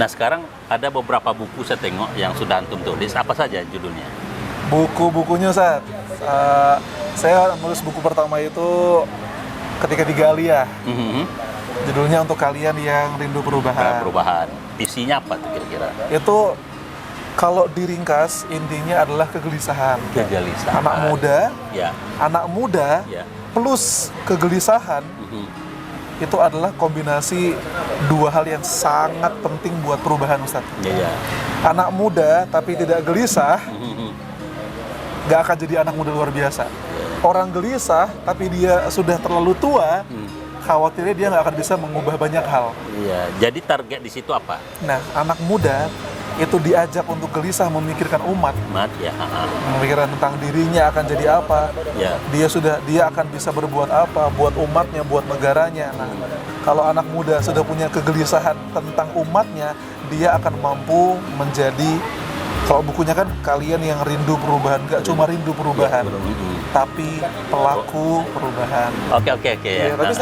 Nah sekarang ada beberapa buku saya tengok yang sudah antum tulis. Apa saja judulnya? Buku-bukunya Ustaz, saya nulis buku pertama itu ketika di Galia. Judulnya Untuk Kalian Yang Rindu Perubahan. Perubahan. Isinya apa tuh kira-kira? Itu kalau diringkas intinya adalah kegelisahan. Kegelisahan. Ya. Anak muda Ya. plus kegelisahan itu adalah kombinasi dua hal yang sangat penting buat perubahan, Ustaz. Iya. Anak muda tapi tidak gelisah nggak akan jadi anak muda luar biasa. Orang gelisah tapi dia sudah terlalu tua, khawatirnya dia nggak akan bisa mengubah banyak hal. Iya. Jadi target di situ apa? Nah, anak muda itu diajak untuk gelisah memikirkan umat, Ya. memikirkan tentang dirinya akan jadi apa, Ya. dia akan bisa berbuat apa buat umatnya, buat negaranya. Nah, kalau anak muda sudah punya kegelisahan tentang umatnya, dia akan mampu menjadi, kalau bukunya kan Kalian Yang Rindu Perubahan, nggak cuma rindu perubahan, tapi pelaku perubahan. Oke. Ya, tapi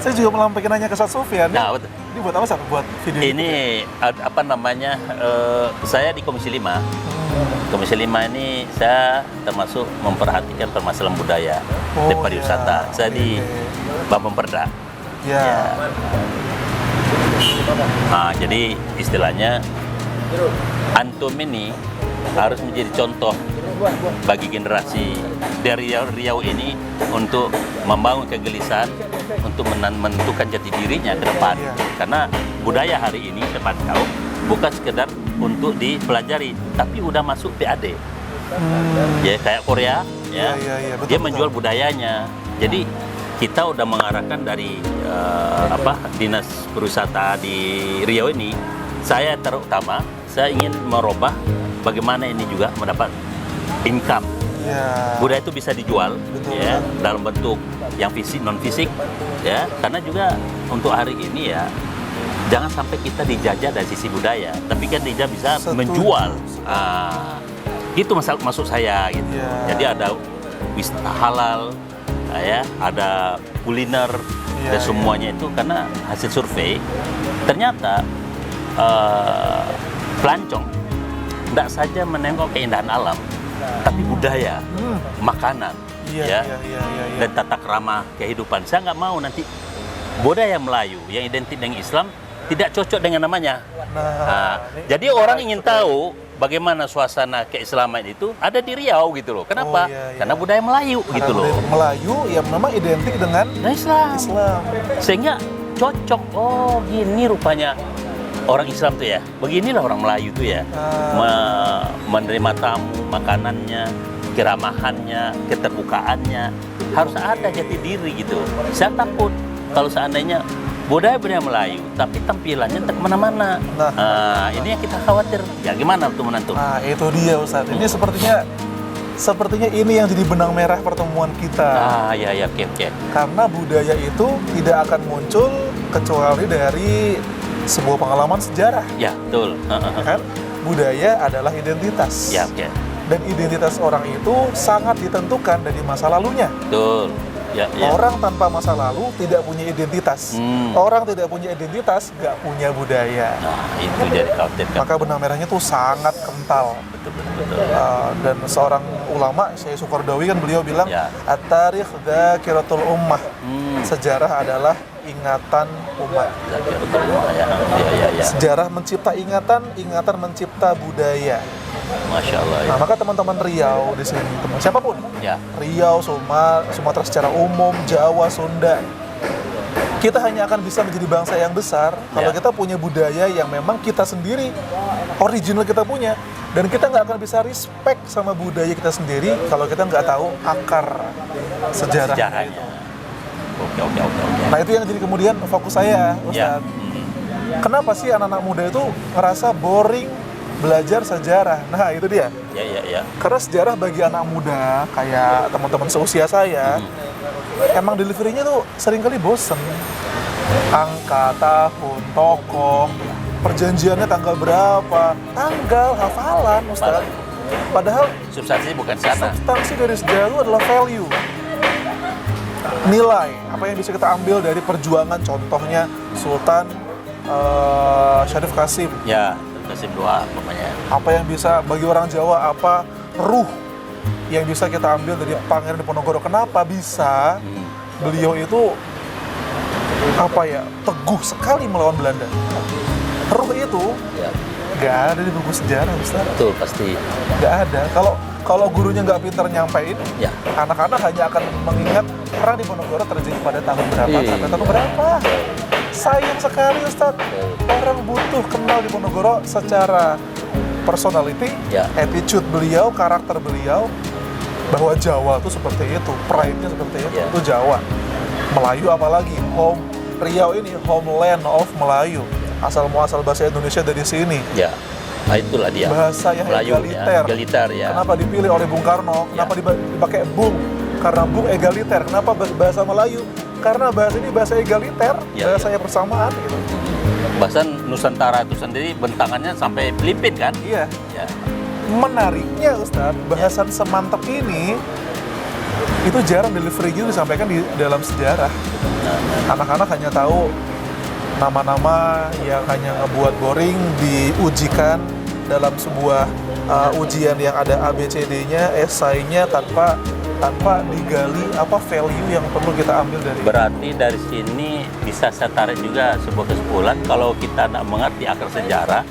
saya juga melampaikan nanya ke Ustaz Sufyan. Nah, betul. Ini buat apa, Ustaz? Buat video Ini apa namanya? Saya di Komisi 5. Komisi 5 ini saya termasuk memperhatikan permasalahan budaya dan pariwisata. Saya di Bapemperda. Ya. Nah, jadi istilahnya antum ini harus menjadi contoh bagi generasi dari Riau ini untuk membangun kegelisahan untuk menentukan jati dirinya ke depan. Karena budaya hari ini depan kau bukan sekedar untuk dipelajari, tapi udah masuk PAD. Ya kayak Korea, ya, betul, dia menjual budayanya. Jadi kita udah mengarahkan dari dinas pariwisata di Riau ini. Saya terutama saya ingin merubah bagaimana ini juga mendapat income. Budaya itu bisa dijual, ya, dalam bentuk yang fisik non fisik, ya. Karena juga untuk hari ini ya, jangan sampai kita dijajah dari sisi budaya, tapi kan dia bisa menjual. Itu maksud saya gitu. Jadi ada wisata halal, ya, ada kuliner dan semuanya itu karena hasil survei ternyata pelancong tidak saja menengok keindahan alam, tapi budaya, makanan, dan tata krama kehidupan. Saya nggak mau nanti budaya Melayu yang identik dengan Islam tidak cocok dengan namanya. Jadi orang ingin tahu bagaimana suasana keislaman itu ada di Riau gitu loh. Kenapa? Karena budaya Melayu gitu loh. Melayu yang memang identik dengan Islam. Sehingga cocok. Oh, gini rupanya orang Islam tuh ya, beginilah orang Melayu tuh ya, menerima tamu, makanannya, keramahannya, keterbukaannya, harus ada jati diri gitu. Saya takut kalau seandainya budaya Melayu, tapi tampilannya tak kemana-mana. Ini yang kita khawatir. Ya gimana tuh menantu? Nah, itu dia Ustaz. Ini sepertinya ini yang jadi benang merah pertemuan kita. Ya, oke. Karena budaya itu tidak akan muncul kecuali dari sebuah pengalaman sejarah. Ya, betul. Kan? Budaya adalah identitas. Ya, oke. Dan identitas orang itu sangat ditentukan dari masa lalunya. Betul. Ya. Orang tanpa masa lalu tidak punya identitas. Orang tidak punya identitas, nggak punya budaya. Nah, itu jadi khawatir kan. Maka benang merahnya tuh sangat kental. Betul. Dan seorang ulama, Syekh Sukordawi kan beliau bilang, At-tarikh dzakiratul ummah. Sejarah adalah ingatan umat. Sejarah mencipta ingatan mencipta budaya. Masya Allah. Nah, maka teman-teman Riau di sini, siapapun, Riau, Sumatera secara umum, Jawa, Sunda, kita hanya akan bisa menjadi bangsa yang besar kalau kita punya budaya yang memang kita sendiri, original kita punya. Dan kita nggak akan bisa respect sama budaya kita sendiri kalau kita nggak tahu akar sejarahnya. Oke. Nah, itu yang jadi kemudian fokus saya, Ustaz. Kenapa sih anak-anak muda itu ngerasa boring belajar sejarah? Nah, itu dia. Ya. Karena sejarah bagi anak muda kayak teman-teman seusia saya, emang delivery-nya tuh seringkali bosen. Angka, tahun, tokoh, perjanjiannya tanggal berapa, tanggal, hafalan, Ustaz. Padahal substansi bukan sana. Substansi dari sejarah itu adalah value. Nilai, apa yang bisa kita ambil dari perjuangan, contohnya Sultan Syarif Qasim. Ya, Qasim doa namanya. Apa yang bisa bagi orang Jawa, apa ruh yang bisa kita ambil dari Pangeran Diponegoro? Kenapa bisa beliau itu teguh sekali melawan Belanda? Ruh itu nggak ada di buku sejarah, Ustaz. Betul, pasti. Nggak ada. Kalau gurunya nggak pintar nyampein, anak-anak hanya akan mengingat perang Diponegoro terjadi pada tahun berapa sampai tahun berapa. Sayang sekali, Ustaz. Orang butuh kenal Diponegoro secara personality, attitude beliau, karakter beliau, bahwa Jawa itu seperti itu, pride-nya seperti itu Jawa. Melayu apalagi, Riau ini homeland of Melayu. Asal muasal bahasa Indonesia dari sini. Ya, nah itulah dia. Bahasa yang Melayu, egaliter. Egaliter, ya. Kenapa dipilih oleh Bung Karno? Kenapa dipakai Bung? Karena Bung egaliter. Kenapa bahasa Melayu? Karena bahasa ini bahasa egaliter, bahasa yang bersamaan. Gitu. Bahasa Nusantara itu sendiri bentangannya sampai Filipina kan? Iya. Ya. Menariknya, Ustadz, bahasan semantap ini itu jarang delivery-nya disampaikan di dalam sejarah. Anak-anak hanya tahu nama-nama yang hanya ngebuat boring, diujikan dalam sebuah ujian yang ada ABCD-nya, esainya tanpa digali apa value yang perlu kita ambil dari. Berarti dari sini bisa saya tarik juga sebuah kesimpulan, kalau kita tidak mengerti akar sejarah,